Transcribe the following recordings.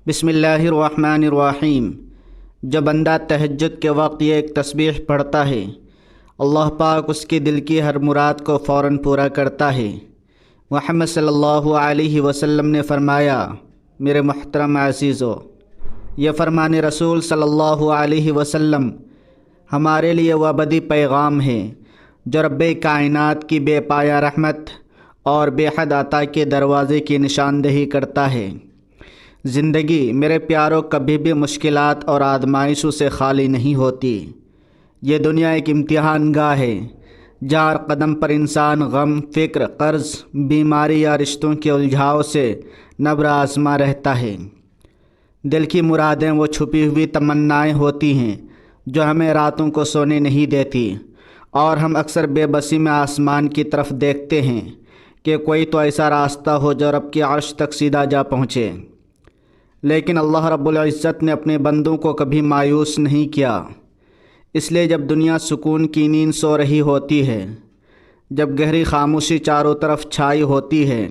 بسم اللہ الرحمن الرحیم۔ جب بندہ تہجد کے وقت یہ ایک تسبیح پڑھتا ہے، اللہ پاک اس کے دل کی ہر مراد کو فوراً پورا کرتا ہے۔ محمد صلی اللہ علیہ وسلم نے فرمایا، میرے محترم عزیزو، یہ فرمان رسول صلی اللہ علیہ وسلم ہمارے لیے وہ ابدی پیغام ہے جو رب کائنات کی بے پایہ رحمت اور بے حد عطا کے دروازے کی نشاندہی کرتا ہے۔ زندگی میرے پیاروں کبھی بھی مشکلات اور آزمائشوں سے خالی نہیں ہوتی۔ یہ دنیا ایک امتحان گاہ ہے جہاں ہر قدم پر انسان غم، فکر، قرض، بیماری یا رشتوں کے الجھاؤ سے نبر آزما رہتا ہے۔ دل کی مرادیں وہ چھپی ہوئی تمنائیں ہوتی ہیں جو ہمیں راتوں کو سونے نہیں دیتی، اور ہم اکثر بے بسی میں آسمان کی طرف دیکھتے ہیں کہ کوئی تو ایسا راستہ ہو جو رب کے عرش تک سیدھا جا پہنچے۔ لیکن اللہ رب العزت نے اپنے بندوں کو کبھی مایوس نہیں کیا۔ اس لیے جب دنیا سکون کی نیند سو رہی ہوتی ہے، جب گہری خاموشی چاروں طرف چھائی ہوتی ہے،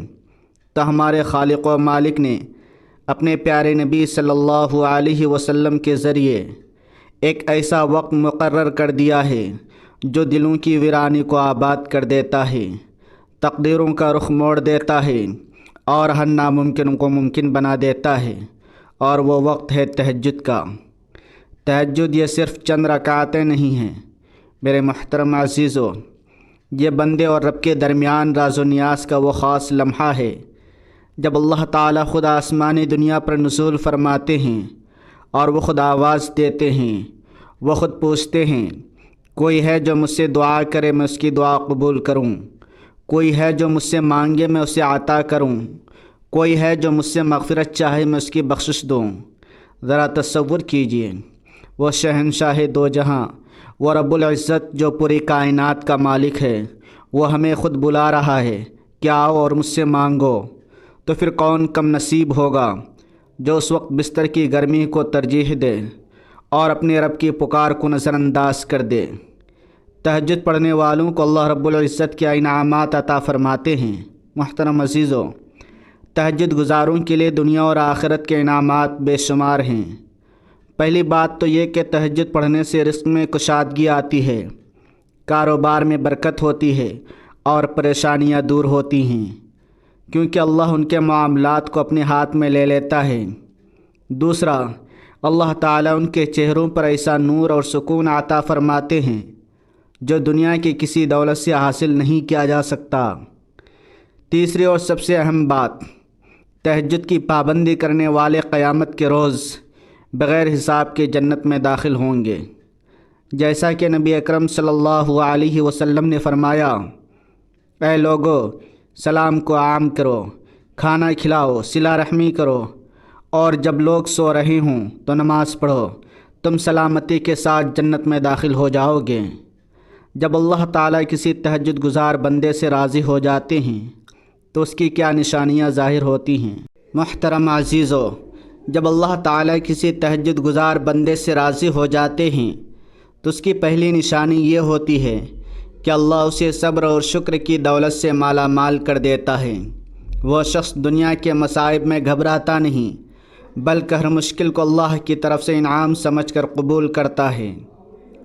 تو ہمارے خالق و مالک نے اپنے پیارے نبی صلی اللہ علیہ وسلم کے ذریعے ایک ایسا وقت مقرر کر دیا ہے جو دلوں کی ویرانی کو آباد کر دیتا ہے، تقدیروں کا رخ موڑ دیتا ہے اور ہر ناممکن کو ممکن بنا دیتا ہے، اور وہ وقت ہے تہجد کا۔ تہجد یہ صرف چند رکعتیں نہیں ہیں میرے محترم عزیزو، یہ بندے اور رب کے درمیان راز و نیاز کا وہ خاص لمحہ ہے جب اللہ تعالیٰ خود آسمانی دنیا پر نزول فرماتے ہیں، اور وہ خود آواز دیتے ہیں، وہ خود پوچھتے ہیں، کوئی ہے جو مجھ سے دعا کرے میں اس کی دعا قبول کروں، کوئی ہے جو مجھ سے مانگے میں اسے عطا کروں، کوئی ہے جو مجھ سے مغفرت چاہے میں اس کی بخشش دوں۔ ذرا تصور کیجئے، وہ شہنشاہ دو جہاں، وہ رب العزت جو پوری کائنات کا مالک ہے، وہ ہمیں خود بلا رہا ہے کہ آؤ اور مجھ سے مانگو۔ تو پھر کون کم نصیب ہوگا جو اس وقت بستر کی گرمی کو ترجیح دے اور اپنے رب کی پکار کو نظر انداز کر دے۔ تہجد پڑھنے والوں کو اللہ رب العزت کے انعامات عطا فرماتے ہیں۔ محترم عزیزو، تہجد گزاروں کے لیے دنیا اور آخرت کے انعامات بے شمار ہیں۔ پہلی بات تو یہ کہ تہجد پڑھنے سے رزق میں کشادگی آتی ہے، کاروبار میں برکت ہوتی ہے اور پریشانیاں دور ہوتی ہیں، کیونکہ اللہ ان کے معاملات کو اپنے ہاتھ میں لے لیتا ہے۔ دوسرا، اللہ تعالیٰ ان کے چہروں پر ایسا نور اور سکون عطا فرماتے ہیں جو دنیا کی کسی دولت سے حاصل نہیں کیا جا سکتا۔ تیسری اور سب سے اہم بات، تہجد کی پابندی کرنے والے قیامت کے روز بغیر حساب کے جنت میں داخل ہوں گے، جیسا کہ نبی اکرم صلی اللہ علیہ وسلم نے فرمایا، اے لوگو، سلام کو عام کرو، کھانا کھلاؤ، صلہ رحمی کرو، اور جب لوگ سو رہے ہوں تو نماز پڑھو، تم سلامتی کے ساتھ جنت میں داخل ہو جاؤ گے۔ جب اللہ تعالیٰ کسی تہجد گزار بندے سے راضی ہو جاتے ہیں تو اس کی کیا نشانیاں ظاہر ہوتی ہیں۔ محترم عزیزو، جب اللہ تعالیٰ کسی تہجد گزار بندے سے راضی ہو جاتے ہیں تو اس کی پہلی نشانی یہ ہوتی ہے کہ اللہ اسے صبر اور شکر کی دولت سے مالا مال کر دیتا ہے۔ وہ شخص دنیا کے مصائب میں گھبراتا نہیں، بلکہ ہر مشکل کو اللہ کی طرف سے انعام سمجھ کر قبول کرتا ہے۔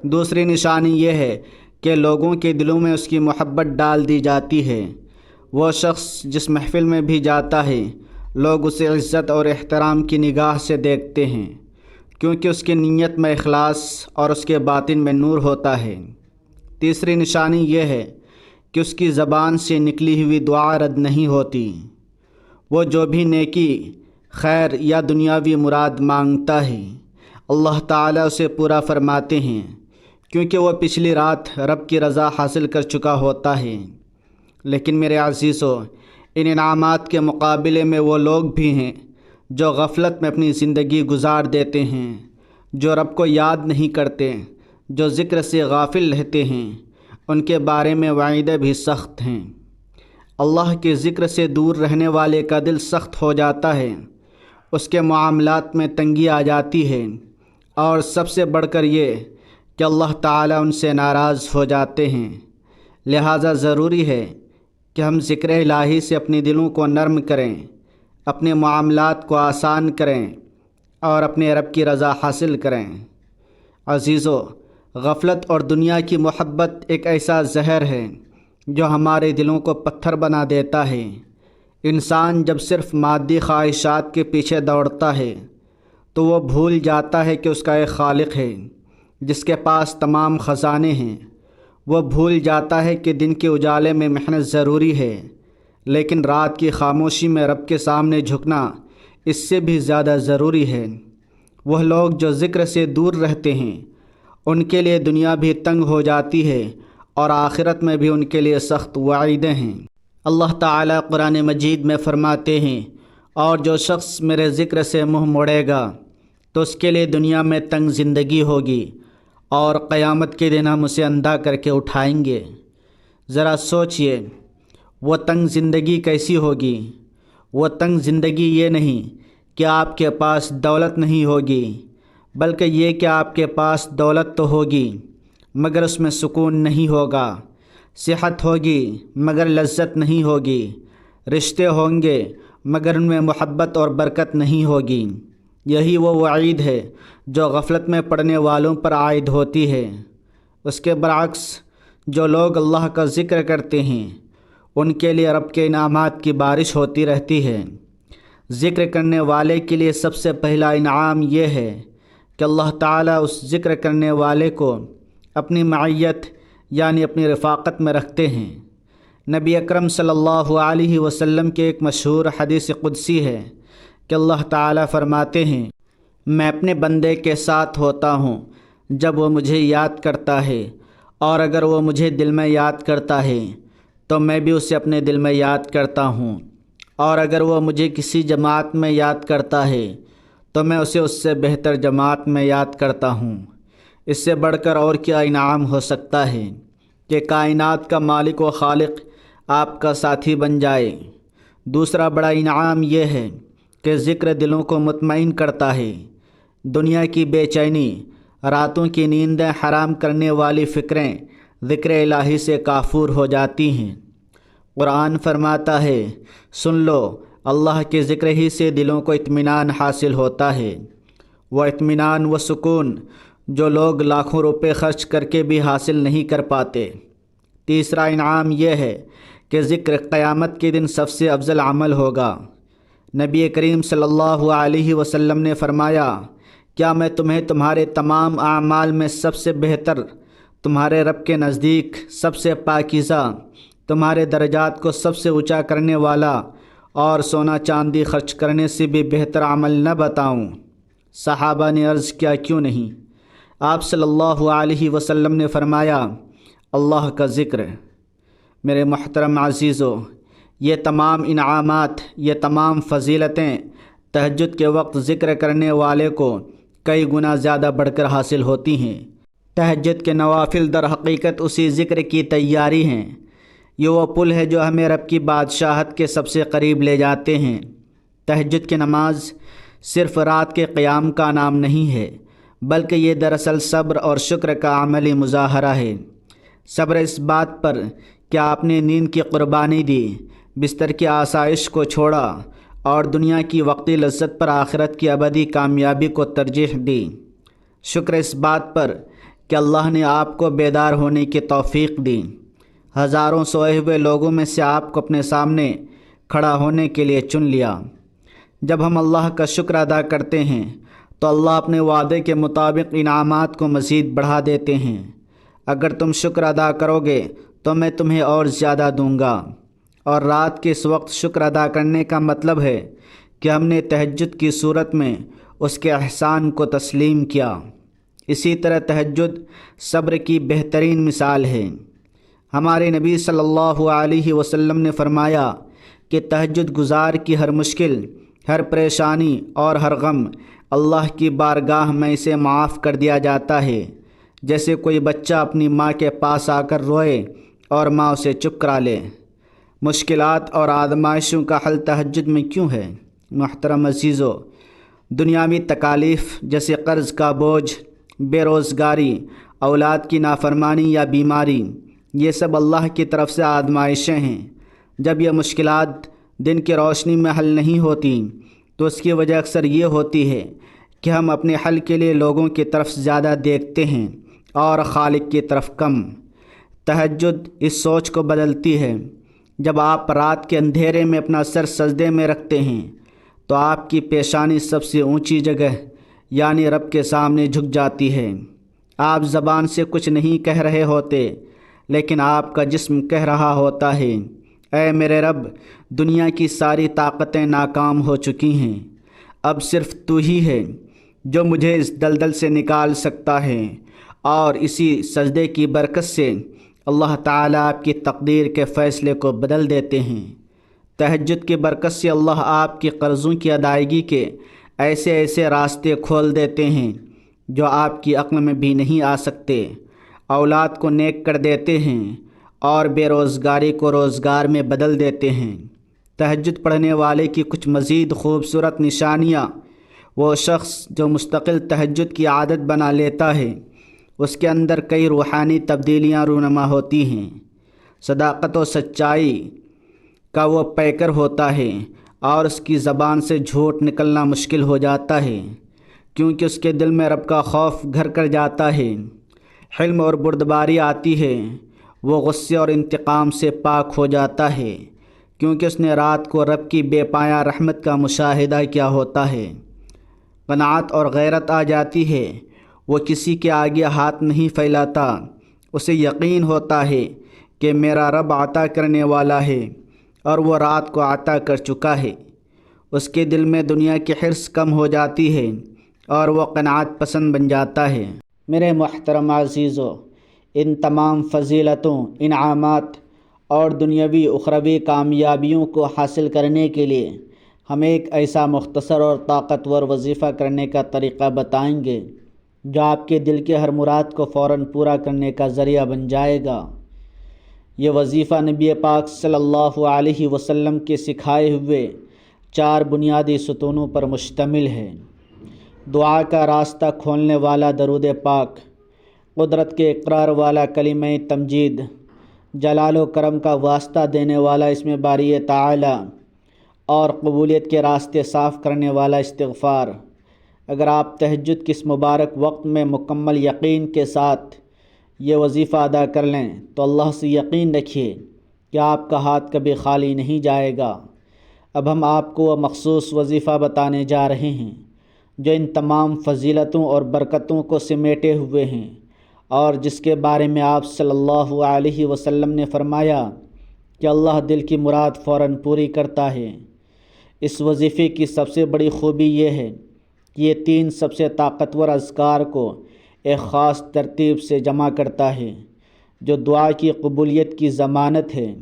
دوسری نشانی یہ ہے کہ لوگوں کے دلوں میں اس کی محبت ڈال دی جاتی ہے۔ وہ شخص جس محفل میں بھی جاتا ہے، لوگ اسے عزت اور احترام کی نگاہ سے دیکھتے ہیں، کیونکہ اس کی نیت میں اخلاص اور اس کے باطن میں نور ہوتا ہے۔ تیسری نشانی یہ ہے کہ اس کی زبان سے نکلی ہوئی دعا رد نہیں ہوتی۔ وہ جو بھی نیکی، خیر یا دنیاوی مراد مانگتا ہے، اللہ تعالیٰ اسے پورا فرماتے ہیں، کیونکہ وہ پچھلی رات رب کی رضا حاصل کر چکا ہوتا ہے۔ لیکن میرے عزیزو، ان انعامات کے مقابلے میں وہ لوگ بھی ہیں جو غفلت میں اپنی زندگی گزار دیتے ہیں، جو رب کو یاد نہیں کرتے، جو ذکر سے غافل رہتے ہیں۔ ان کے بارے میں وعیدیں بھی سخت ہیں۔ اللہ کے ذکر سے دور رہنے والے کا دل سخت ہو جاتا ہے، اس کے معاملات میں تنگی آ جاتی ہے، اور سب سے بڑھ کر یہ کہ اللہ تعالیٰ ان سے ناراض ہو جاتے ہیں۔ لہٰذا ضروری ہے کہ ہم ذکر الہی سے اپنے دلوں کو نرم کریں، اپنے معاملات کو آسان کریں، اور اپنے رب کی رضا حاصل کریں۔ عزیزو، غفلت اور دنیا کی محبت ایک ایسا زہر ہے جو ہمارے دلوں کو پتھر بنا دیتا ہے۔ انسان جب صرف مادی خواہشات کے پیچھے دوڑتا ہے تو وہ بھول جاتا ہے کہ اس کا ایک خالق ہے جس کے پاس تمام خزانے ہیں۔ وہ بھول جاتا ہے کہ دن کے اجالے میں محنت ضروری ہے، لیکن رات کی خاموشی میں رب کے سامنے جھکنا اس سے بھی زیادہ ضروری ہے۔ وہ لوگ جو ذکر سے دور رہتے ہیں ان کے لیے دنیا بھی تنگ ہو جاتی ہے اور آخرت میں بھی ان کے لیے سخت وعیدیں ہیں۔ اللہ تعالیٰ قرآن مجید میں فرماتے ہیں، اور جو شخص میرے ذکر سے منہ موڑے گا تو اس کے لیے دنیا میں تنگ زندگی ہوگی اور قیامت کے دن ہم اسے اندھا کر کے اٹھائیں گے۔ ذرا سوچئے وہ تنگ زندگی کیسی ہوگی؟ وہ تنگ زندگی یہ نہیں کہ آپ کے پاس دولت نہیں ہوگی، بلکہ یہ کہ آپ کے پاس دولت تو ہوگی مگر اس میں سکون نہیں ہوگا، صحت ہوگی مگر لذت نہیں ہوگی، رشتے ہوں گے مگر ان میں محبت اور برکت نہیں ہوگی۔ یہی وہ وعید ہے جو غفلت میں پڑنے والوں پر عائد ہوتی ہے۔ اس کے برعکس جو لوگ اللہ کا ذکر کرتے ہیں ان کے لیے رب کے انعامات کی بارش ہوتی رہتی ہے۔ ذکر کرنے والے کے لیے سب سے پہلا انعام یہ ہے کہ اللہ تعالیٰ اس ذکر کرنے والے کو اپنی معیت یعنی اپنی رفاقت میں رکھتے ہیں۔ نبی اکرم صلی اللہ علیہ وسلم کے ایک مشہور حدیث قدسی ہے کہ اللہ تعالیٰ فرماتے ہیں، میں اپنے بندے کے ساتھ ہوتا ہوں جب وہ مجھے یاد کرتا ہے، اور اگر وہ مجھے دل میں یاد کرتا ہے تو میں بھی اسے اپنے دل میں یاد کرتا ہوں، اور اگر وہ مجھے کسی جماعت میں یاد کرتا ہے تو میں اسے اس سے بہتر جماعت میں یاد کرتا ہوں۔ اس سے بڑھ کر اور کیا انعام ہو سکتا ہے کہ کائنات کا مالک و خالق آپ کا ساتھی بن جائے۔ دوسرا بڑا انعام یہ ہے کہ ذکر دلوں کو مطمئن کرتا ہے۔ دنیا کی بے چینی، راتوں کی نیندیں حرام کرنے والی فکریں ذکر الہی سے کافور ہو جاتی ہیں۔ قرآن فرماتا ہے، سن لو، اللہ کے ذکر ہی سے دلوں کو اطمینان حاصل ہوتا ہے۔ وہ اطمینان و سکون جو لوگ لاکھوں روپے خرچ کر کے بھی حاصل نہیں کر پاتے۔ تیسرا انعام یہ ہے کہ ذکر قیامت کے دن سب سے افضل عمل ہوگا۔ نبی کریم صلی اللہ علیہ وسلم نے فرمایا، کیا میں تمہیں تمہارے تمام اعمال میں سب سے بہتر، تمہارے رب کے نزدیک سب سے پاکیزہ، تمہارے درجات کو سب سے اونچا کرنے والا اور سونا چاندی خرچ کرنے سے بھی بہتر عمل نہ بتاؤں؟ صحابہ نے عرض کیا، کیوں نہیں؟ آپ صلی اللہ علیہ وسلم نے فرمایا، اللہ کا ذکر۔ میرے محترم عزیزو، یہ تمام انعامات، یہ تمام فضیلتیں تہجد کے وقت ذکر کرنے والے کو کئی گنا زیادہ بڑھ کر حاصل ہوتی ہیں۔ تہجد کے نوافل در حقیقت اسی ذکر کی تیاری ہیں۔ یہ وہ پل ہے جو ہمیں رب کی بادشاہت کے سب سے قریب لے جاتے ہیں۔ تہجد کی نماز صرف رات کے قیام کا نام نہیں ہے، بلکہ یہ دراصل صبر اور شکر کا عملی مظاہرہ ہے۔ صبر اس بات پر کہ آپ نے نیند کی قربانی دی، بستر کی آسائش کو چھوڑا اور دنیا کی وقتی لذت پر آخرت کی ابدی کامیابی کو ترجیح دی۔ شکر اس بات پر کہ اللہ نے آپ کو بیدار ہونے کی توفیق دی۔ ہزاروں سوئے ہوئے لوگوں میں سے آپ کو اپنے سامنے کھڑا ہونے کے لیے چن لیا۔ جب ہم اللہ کا شکر ادا کرتے ہیں تو اللہ اپنے وعدے کے مطابق انعامات کو مزید بڑھا دیتے ہیں۔ اگر تم شکر ادا کرو گے تو میں تمہیں اور زیادہ دوں گا۔ اور رات کے اس وقت شکر ادا کرنے کا مطلب ہے کہ ہم نے تہجد کی صورت میں اس کے احسان کو تسلیم کیا۔ اسی طرح تہجد صبر کی بہترین مثال ہے۔ ہمارے نبی صلی اللہ علیہ وسلم نے فرمایا کہ تہجد گزار کی ہر مشکل، ہر پریشانی اور ہر غم اللہ کی بارگاہ میں اسے معاف کر دیا جاتا ہے، جیسے کوئی بچہ اپنی ماں کے پاس آ کر روئے اور ماں اسے چپ کرا لے۔ مشکلات اور آزمائشوں کا حل تہجد میں کیوں ہے؟ محترم عزیزو، دنیاوی تکالیف جیسے قرض کا بوجھ، بے روزگاری، اولاد کی نافرمانی یا بیماری، یہ سب اللہ کی طرف سے آزمائشیں ہیں۔ جب یہ مشکلات دن کی روشنی میں حل نہیں ہوتی تو اس کی وجہ اکثر یہ ہوتی ہے کہ ہم اپنے حل کے لیے لوگوں کی طرف زیادہ دیکھتے ہیں اور خالق کی طرف کم۔ تہجد اس سوچ کو بدلتی ہے۔ جب آپ رات کے اندھیرے میں اپنا سر سجدے میں رکھتے ہیں تو آپ کی پیشانی سب سے اونچی جگہ یعنی رب کے سامنے جھک جاتی ہے۔ آپ زبان سے کچھ نہیں کہہ رہے ہوتے، لیکن آپ کا جسم کہہ رہا ہوتا ہے، اے میرے رب، دنیا کی ساری طاقتیں ناکام ہو چکی ہیں، اب صرف تو ہی ہے جو مجھے اس دلدل سے نکال سکتا ہے۔ اور اسی سجدے کی برکت سے اللہ تعالیٰ آپ کی تقدیر کے فیصلے کو بدل دیتے ہیں۔ تہجد کی برکت سے اللہ آپ کی قرضوں کی ادائیگی کے ایسے ایسے راستے کھول دیتے ہیں جو آپ کی عقل میں بھی نہیں آ سکتے، اولاد کو نیک کر دیتے ہیں اور بے روزگاری کو روزگار میں بدل دیتے ہیں۔ تہجد پڑھنے والے کی کچھ مزید خوبصورت نشانیاں: وہ شخص جو مستقل تہجد کی عادت بنا لیتا ہے اس کے اندر کئی روحانی تبدیلیاں رونما ہوتی ہیں۔ صداقت و سچائی کا وہ پیکر ہوتا ہے اور اس کی زبان سے جھوٹ نکلنا مشکل ہو جاتا ہے، کیونکہ اس کے دل میں رب کا خوف گھر کر جاتا ہے۔ حلم اور بردباری آتی ہے، وہ غصے اور انتقام سے پاک ہو جاتا ہے، کیونکہ اس نے رات کو رب کی بے پایہ رحمت کا مشاہدہ کیا ہوتا ہے۔ قناعت اور غیرت آ جاتی ہے، وہ کسی کے آگے ہاتھ نہیں پھیلاتا، اسے یقین ہوتا ہے کہ میرا رب عطا کرنے والا ہے اور وہ رات کو عطا کر چکا ہے۔ اس کے دل میں دنیا کی حرص کم ہو جاتی ہے اور وہ قناعت پسند بن جاتا ہے۔ میرے محترم عزیزو، ان تمام فضیلتوں، انعامات اور دنیاوی اخروی کامیابیوں کو حاصل کرنے کے لیے ہم ایک ایسا مختصر اور طاقتور وظیفہ کرنے کا طریقہ بتائیں گے جو آپ کے دل کے ہر مراد کو فوراً پورا کرنے کا ذریعہ بن جائے گا۔ یہ وظیفہ نبی پاک صلی اللہ علیہ وسلم کے سکھائے ہوئے 4 بنیادی ستونوں پر مشتمل ہے۔ دعا کا راستہ کھولنے والا درود پاک، قدرت کے اقرار والا کلمہ تمجید، جلال و کرم کا واسطہ دینے والا اسم باری تعالی اور قبولیت کے راستے صاف کرنے والا استغفار۔ اگر آپ تہجد کے اس مبارک وقت میں مکمل یقین کے ساتھ یہ وظیفہ ادا کر لیں تو اللہ سے یقین رکھیے کہ آپ کا ہاتھ کبھی خالی نہیں جائے گا۔ اب ہم آپ کو وہ مخصوص وظیفہ بتانے جا رہے ہیں جو ان تمام فضیلتوں اور برکتوں کو سمیٹے ہوئے ہیں اور جس کے بارے میں آپ صلی اللہ علیہ وسلم نے فرمایا کہ اللہ دل کی مراد فوراً پوری کرتا ہے۔ اس وظیفے کی سب سے بڑی خوبی یہ ہے کہ یہ 3 سب سے طاقتور اذکار کو ایک خاص ترتیب سے جمع کرتا ہے جو دعا کی قبولیت کی ضمانت ہے۔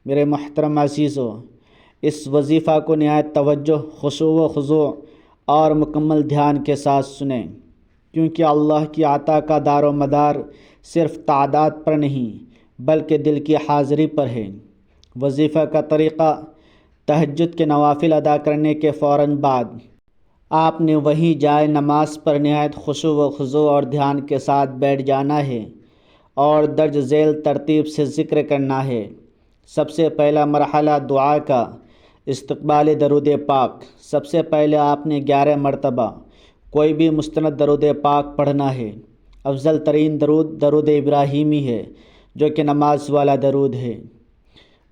میرے محترم عزیزو، اس وظیفہ کو نہایت توجہ، خشوع و خضوع اور مکمل دھیان کے ساتھ سنیں، کیونکہ اللہ کی عطا کا دار و مدار صرف تعداد پر نہیں بلکہ دل کی حاضری پر ہے۔ وظیفہ کا طریقہ: تہجد کے نوافل ادا کرنے کے فوراً بعد آپ نے وہیں جائے نماز پر نہایت خشوع و خضوع اور دھیان کے ساتھ بیٹھ جانا ہے اور درج ذیل ترتیب سے ذکر کرنا ہے۔ سب سے پہلا مرحلہ دعا کا استقبال درود پاک۔ سب سے پہلے آپ نے 11 مرتبہ کوئی بھی مستند درود پاک پڑھنا ہے۔ افضل ترین درود ابراہیمی ہے جو کہ نماز والا درود ہے۔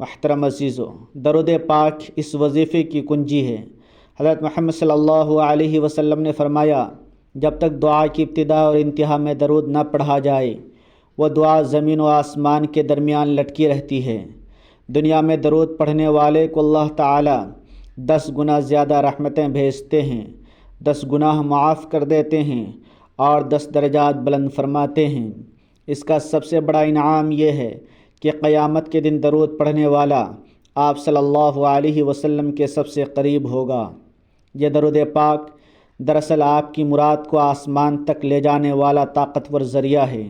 محترم عزیزو، درود پاک اس وظیفے کی کنجی ہے۔ حضرت محمد صلی اللہ علیہ وسلم نے فرمایا، جب تک دعا کی ابتدا اور انتہا میں درود نہ پڑھا جائے وہ دعا زمین و آسمان کے درمیان لٹکی رہتی ہے۔ دنیا میں درود پڑھنے والے کو اللہ تعالی 10 گنا زیادہ رحمتیں بھیجتے ہیں، 10 گناہ معاف کر دیتے ہیں اور 10 درجات بلند فرماتے ہیں۔ اس کا سب سے بڑا انعام یہ ہے کہ قیامت کے دن درود پڑھنے والا آپ صلی اللہ علیہ وسلم کے سب سے قریب ہوگا۔ یہ درود پاک دراصل آپ کی مراد کو آسمان تک لے جانے والا طاقتور ذریعہ ہے۔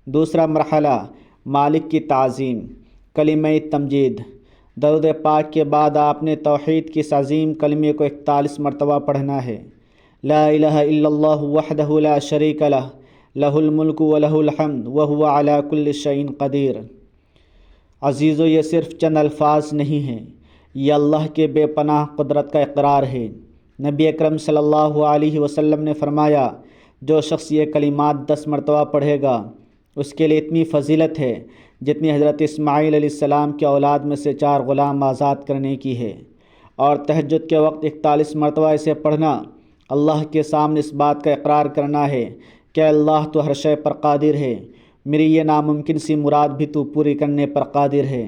دوسرا مرحلہ مالک کی تعظیم، کلمہ تمجید۔ درود پاک کے بعد آپ نے توحید کی اس عظیم کلمے کو 41 مرتبہ پڑھنا ہے۔ لا الہ الا اللہ وحدہ لا شریک لہ، لہ الملک ولہ الحمد وہو علی کل شیء قدیر۔ عزیزو، یہ صرف چند الفاظ نہیں ہیں، یہ اللہ کے بے پناہ قدرت کا اقرار ہے۔ نبی اکرم صلی اللہ علیہ وسلم نے فرمایا، جو شخص یہ کلمات 10 مرتبہ پڑھے گا اس کے لیے اتنی فضیلت ہے جتنی حضرت اسماعیل علیہ السلام کی اولاد میں سے 4 غلام آزاد کرنے کی ہے۔ اور تہجد کے وقت 41 مرتبہ اسے پڑھنا اللہ کے سامنے اس بات کا اقرار کرنا ہے کہ اللہ تو ہر شے پر قادر ہے، میری یہ ناممکن سی مراد بھی تو پوری کرنے پر قادر ہے۔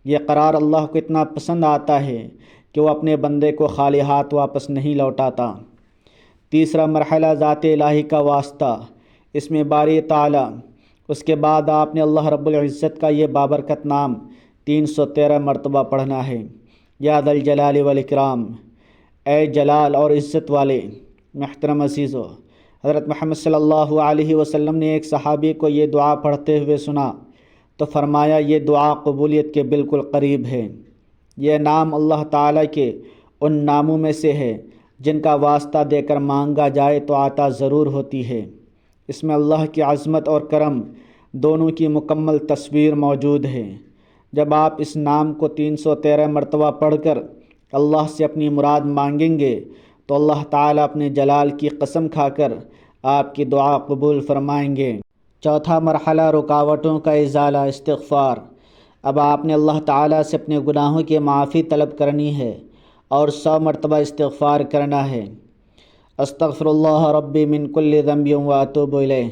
یہ قرار اللہ کو اتنا پسند آتا ہے کہ وہ اپنے بندے کو خالی ہاتھ واپس نہیں لوٹاتا۔ تیسرا مرحلہ ذات الہی کا واسطہ، اس میں باری تعالیٰ۔ اس کے بعد آپ نے اللہ رب العزت کا یہ بابرکت نام 313 مرتبہ پڑھنا ہے، یا ذا الجلال والاکرام، اے جلال اور عزت والے۔ محترم عزیزو، حضرت محمد صلی اللہ علیہ وسلم نے ایک صحابی کو یہ دعا پڑھتے ہوئے سنا تو فرمایا، یہ دعا قبولیت کے بالکل قریب ہے۔ یہ نام اللہ تعالیٰ کے ان ناموں میں سے ہے جن کا واسطہ دے کر مانگا جائے تو عطا ضرور ہوتی ہے۔ اس میں اللہ کی عظمت اور کرم دونوں کی مکمل تصویر موجود ہے۔ جب آپ اس نام کو 313 مرتبہ پڑھ کر اللہ سے اپنی مراد مانگیں گے تو اللہ تعالیٰ اپنے جلال کی قسم کھا کر آپ کی دعا قبول فرمائیں گے۔ چوتھا مرحلہ رکاوٹوں کا ازالہ، استغفار۔ اب آپ نے اللہ تعالیٰ سے اپنے گناہوں کی معافی طلب کرنی ہے اور 100 مرتبہ استغفار کرنا ہے۔ استغفر اللہ ربی من کل ذنب واتوب الیہ۔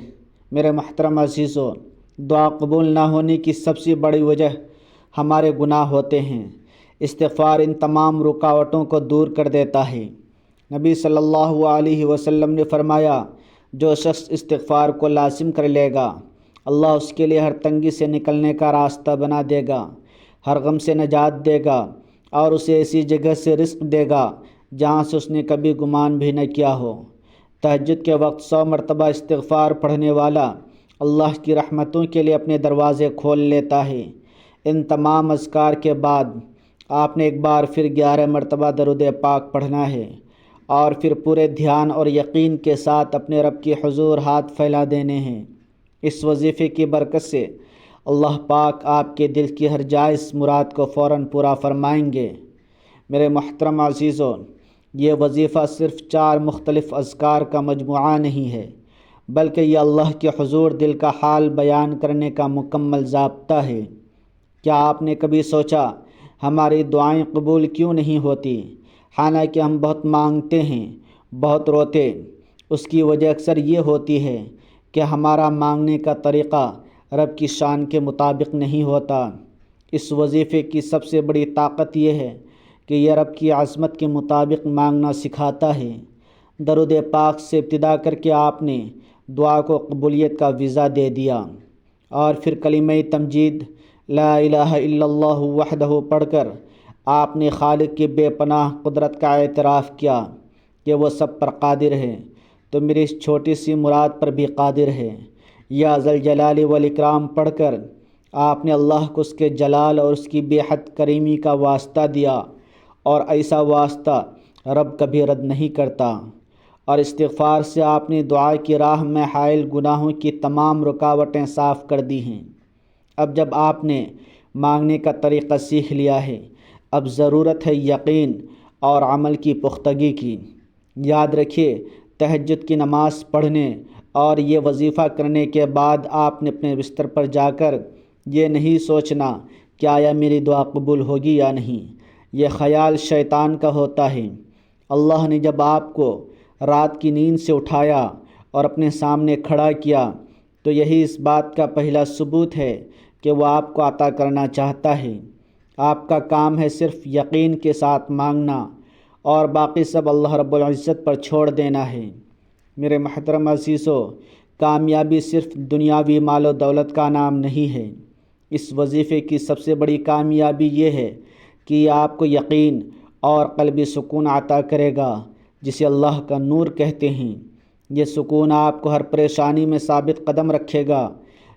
میرے محترم عزیزو، دعا قبول نہ ہونے کی سب سے بڑی وجہ ہمارے گناہ ہوتے ہیں۔ استغفار ان تمام رکاوٹوں کو دور کر دیتا ہے۔ نبی صلی اللہ علیہ وسلم نے فرمایا، جو شخص استغفار کو لازم کر لے گا اللہ اس کے لیے ہر تنگی سے نکلنے کا راستہ بنا دے گا، ہر غم سے نجات دے گا اور اسے ایسی جگہ سے رزق دے گا جہاں سے اس نے کبھی گمان بھی نہ کیا ہو۔ تہجد کے وقت 100 مرتبہ استغفار پڑھنے والا اللہ کی رحمتوں کے لیے اپنے دروازے کھول لیتا ہے۔ ان تمام اذکار کے بعد آپ نے ایک بار پھر 11 مرتبہ درود پاک پڑھنا ہے اور پھر پورے دھیان اور یقین کے ساتھ اپنے رب کی حضور ہاتھ پھیلا دینے ہیں۔ اس وظیفے کی برکت سے اللہ پاک آپ کے دل کی ہر جائز مراد کو فوراً پورا فرمائیں گے۔ میرے محترم عزیزو، یہ وظیفہ صرف 4 مختلف اذکار کا مجموعہ نہیں ہے، بلکہ یہ اللہ کے حضور دل کا حال بیان کرنے کا مکمل ضابطہ ہے۔ کیا آپ نے کبھی سوچا ہماری دعائیں قبول کیوں نہیں ہوتی؟ حالانکہ ہم بہت مانگتے ہیں، بہت روتے۔ اس کی وجہ اکثر یہ ہوتی ہے کہ ہمارا مانگنے کا طریقہ رب کی شان کے مطابق نہیں ہوتا۔ اس وظیفے کی سب سے بڑی طاقت یہ ہے کہ یہ رب کی عظمت کے مطابق مانگنا سکھاتا ہے۔ درود پاک سے ابتدا کر کے آپ نے دعا کو قبولیت کا ویزا دے دیا اور پھر کلمہ تمجید لا الہ الا اللہ وحدہ پڑھ کر آپ نے خالق کی بے پناہ قدرت کا اعتراف کیا کہ وہ سب پر قادر ہے، تو میری اس چھوٹی سی مراد پر بھی قادر ہے۔ یا ذا الجلال والاکرام پڑھ کر آپ نے اللہ کو اس کے جلال اور اس کی بے حد کریمی کا واسطہ دیا، اور ایسا واسطہ رب کبھی رد نہیں کرتا۔ اور استغفار سے آپ نے دعا کی راہ میں حائل گناہوں کی تمام رکاوٹیں صاف کر دی ہیں۔ اب جب آپ نے مانگنے کا طریقہ سیکھ لیا ہے، اب ضرورت ہے یقین اور عمل کی پختگی کی۔ یاد رکھیے، تہجد کی نماز پڑھنے اور یہ وظیفہ کرنے کے بعد آپ نے اپنے بستر پر جا کر یہ نہیں سوچنا کہ آیا میری دعا قبول ہوگی یا نہیں۔ یہ خیال شیطان کا ہوتا ہے۔ اللہ نے جب آپ کو رات کی نیند سے اٹھایا اور اپنے سامنے کھڑا کیا تو یہی اس بات کا پہلا ثبوت ہے کہ وہ آپ کو عطا کرنا چاہتا ہے۔ آپ کا کام ہے صرف یقین کے ساتھ مانگنا اور باقی سب اللہ رب العزت پر چھوڑ دینا ہے۔ میرے محترم عزیزو، کامیابی صرف دنیاوی مال و دولت کا نام نہیں ہے۔ اس وظیفے کی سب سے بڑی کامیابی یہ ہے کہ یہ آپ کو یقین اور قلبی سکون عطا کرے گا، جسے اللہ کا نور کہتے ہیں۔ یہ سکون آپ کو ہر پریشانی میں ثابت قدم رکھے گا۔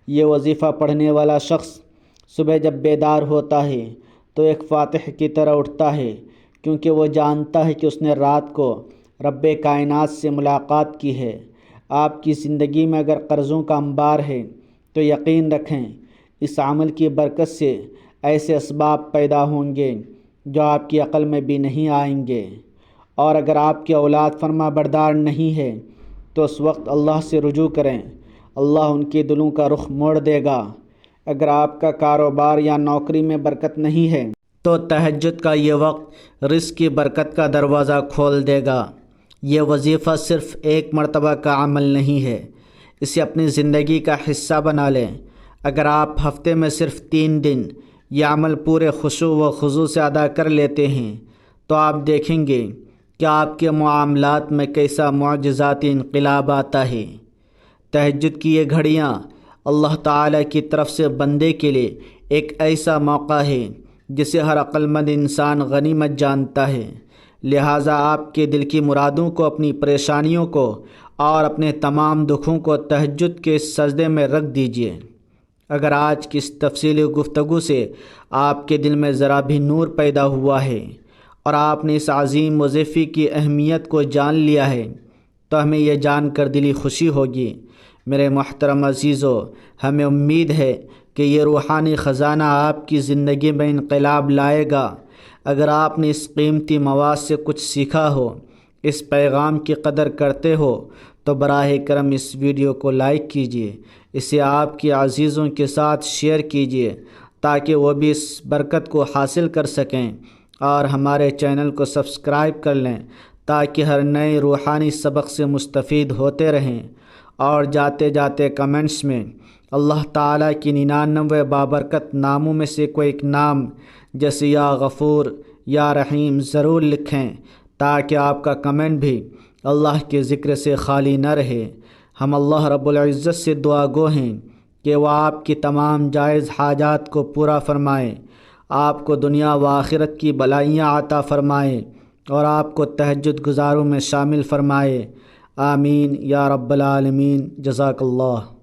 یہ وظیفہ پڑھنے والا شخص صبح جب بیدار ہوتا ہے تو ایک فاتح کی طرح اٹھتا ہے، کیونکہ وہ جانتا ہے کہ اس نے رات کو رب کائنات سے ملاقات کی ہے۔ آپ کی زندگی میں اگر قرضوں کا انبار ہے تو یقین رکھیں اس عمل کی برکت سے ایسے اسباب پیدا ہوں گے جو آپ کی عقل میں بھی نہیں آئیں گے، اور اگر آپ کی اولاد فرما بردار نہیں ہے تو اس وقت اللہ سے رجوع کریں، اللہ ان کے دلوں کا رخ موڑ دے گا۔ اگر آپ کا کاروبار یا نوکری میں برکت نہیں ہے تو تہجد کا یہ وقت رزق کی برکت کا دروازہ کھول دے گا۔ یہ وظیفہ صرف ایک مرتبہ کا عمل نہیں ہے، اسے اپنی زندگی کا حصہ بنا لیں۔ اگر آپ ہفتے میں صرف 3 دن یہ عمل پورے خشوع و خضوع سے ادا کر لیتے ہیں تو آپ دیکھیں گے کہ آپ کے معاملات میں کیسا معجزاتی انقلاب آتا ہے۔ تہجد کی یہ گھڑیاں اللہ تعالیٰ کی طرف سے بندے کے لیے ایک ایسا موقع ہے جسے ہر عقل مند انسان غنیمت جانتا ہے۔ لہٰذا آپ کے دل کی مرادوں کو، اپنی پریشانیوں کو اور اپنے تمام دکھوں کو تہجد کے اس سجدے میں رکھ دیجیے۔ اگر آج کی اس تفصیلی گفتگو سے آپ کے دل میں ذرا بھی نور پیدا ہوا ہے اور آپ نے اس عظیم وظیفے کی اہمیت کو جان لیا ہے تو ہمیں یہ جان کر دلی خوشی ہوگی۔ میرے محترم عزیزو، ہمیں امید ہے کہ یہ روحانی خزانہ آپ کی زندگی میں انقلاب لائے گا۔ اگر آپ نے اس قیمتی مواد سے کچھ سیکھا ہو، اس پیغام کی قدر کرتے ہو تو براہ کرم اس ویڈیو کو لائک کیجیے، اسے آپ کے عزیزوں کے ساتھ شیئر کیجیے تاکہ وہ بھی اس برکت کو حاصل کر سکیں، اور ہمارے چینل کو سبسکرائب کر لیں تاکہ ہر نئے روحانی سبق سے مستفید ہوتے رہیں۔ اور جاتے جاتے کمنٹس میں اللہ تعالیٰ کی 99 بابرکت ناموں میں سے کوئی ایک نام جیسے یا غفور یا رحیم ضرور لکھیں تاکہ آپ کا کمنٹ بھی اللہ کے ذکر سے خالی نہ رہے۔ ہم اللہ رب العزت سے دعا گو ہیں کہ وہ آپ کی تمام جائز حاجات کو پورا فرمائے، آپ کو دنیا و آخرت کی بلائیاں عطا فرمائے اور آپ کو تہجد گزاروں میں شامل فرمائے۔ آمین یا رب العالمین۔ جزاک اللہ۔